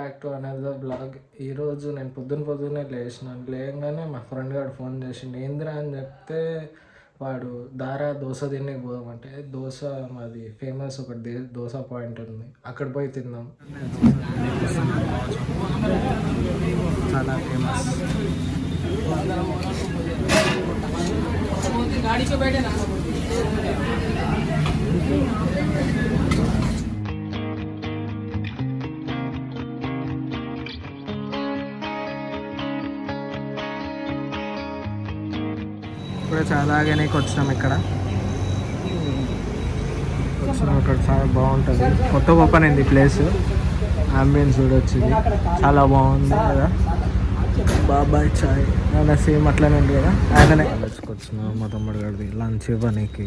Back to another blog. ఈరోజు నేను పొద్దున్నే లేయగానే మా ఫ్రెండ్ గారు ఫోన్ చేసిండు. ఏందిరా అని చెప్తే వాడు దోశ తినేకి పోదామంటే, దోశ మాది ఫేమస్ ఒకటి దోశ పాయింట్ ఉంది, అక్కడ పోయి తిందాం. చాలా ఫేమస్. ఇప్పుడే చాలాగానే వచ్చినాం. ఇక్కడ చాలా బాగుంటుంది. కొత్త ఓపెన్ అయింది ప్లేస్. అంబియన్స్ చూడొచ్చింది, చాలా బాగుంది కదా. బాబాయ్ చాయ్ ఆయన సేమ్ అట్లనే ఉంది కదా. ఆయననే వచ్చిన మా తమ్ముడు గారిది లంచ్ ఇవ్వడానికి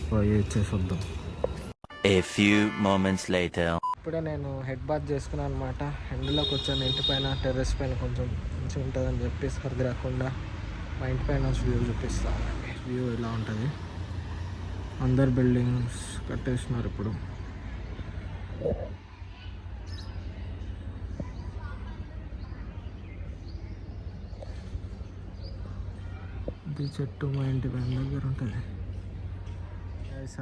పోయి ఇచ్చేసి వద్దాం. ఇప్పుడే నేను హెడ్ బాత్ చేసుకున్నాను అనమాట. ఎండలోకి వచ్చాను. ఇంటి పైన టెర్రస్ పైన కొంచెం మంచిగా ఉంటుందని చెప్పి సర్ది రాకుండా మా ఇంటి పైన వ్యూ చూపిస్తాను. వ్యూ ఇలా ఉంటుంది. అందరు బిల్డింగ్స్ కట్టేస్తున్నారు ఇప్పుడు. ఇది చెట్టు మా ఇంటి పైన దగ్గర ఉంటుంది.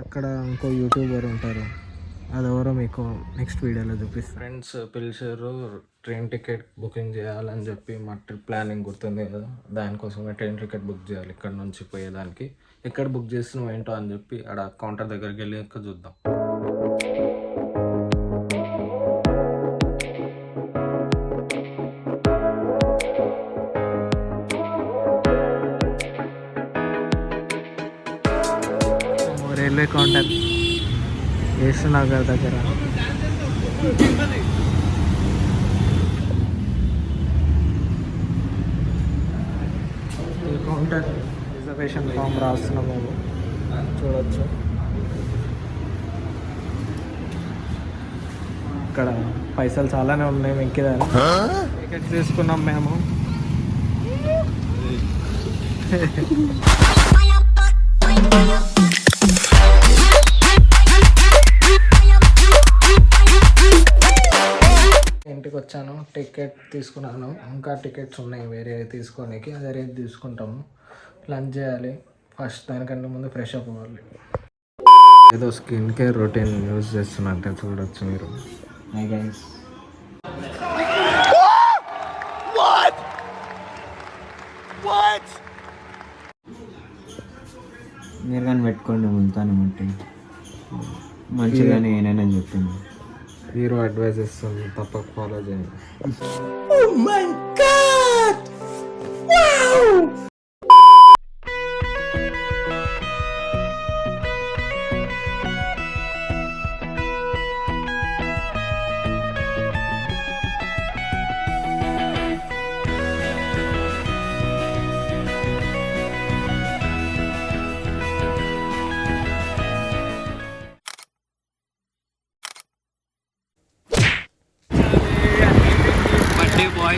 అక్కడ ఇంకో యూట్యూబర్ ఉంటారు, అదెవరో మీకు నెక్స్ట్ వీడియోలో చూపిస్తాను. ఫ్రెండ్స్ పిలిచారు ట్రైన్ టికెట్ బుకింగ్ చేయాలని చెప్పి. మా ట్రిప్ ప్లానింగ్ గుర్తుంది కదా, దానికోసమే ట్రైన్ టికెట్ బుక్ చేయాలి ఇక్కడ నుంచి పోయేదానికి. ఎక్కడ బుక్ చేస్తున్నాం ఏంటో అని చెప్పి ఆడ కౌంటర్ దగ్గరికి వెళ్ళాక చూద్దాం. రైల్వే కౌంటర్ వేస్తునగర్ దగ్గర. ఈ కౌంటర్ రిజర్వేషన్ ఫామ్ రాస్తున్నాం మేము, చూడవచ్చు. ఇక్కడ పైసలు చాలానే ఉన్నాయి వెంకిదాన్ని. టికెట్ తీసుకున్నాం మేము. ఇంటికి వచ్చాను, టికెట్ తీసుకున్నాను. ఇంకా టికెట్స్ ఉన్నాయి వేరే తీసుకోనికి. అదే రేపు తీసుకుంటాము. లంచ్ చేయాలి. ఫస్ట్ దానికంటే ముందు ఫ్రెష్ అప్ అవ్వాలి. ఏదో స్కిన్ కేర్ రొటీన్ యూజ్ చేస్తున్నట్టే చూడొచ్చు మీరు. హై గైస్, మీరు కానీ పెట్టుకోండి ముంతాను మట్టి మంచిదని నేనైనా చెప్పింది. హీరో అడ్వైజ్ ఇస్తుంది, తప్పక ఫాలో చేయండి. Boy.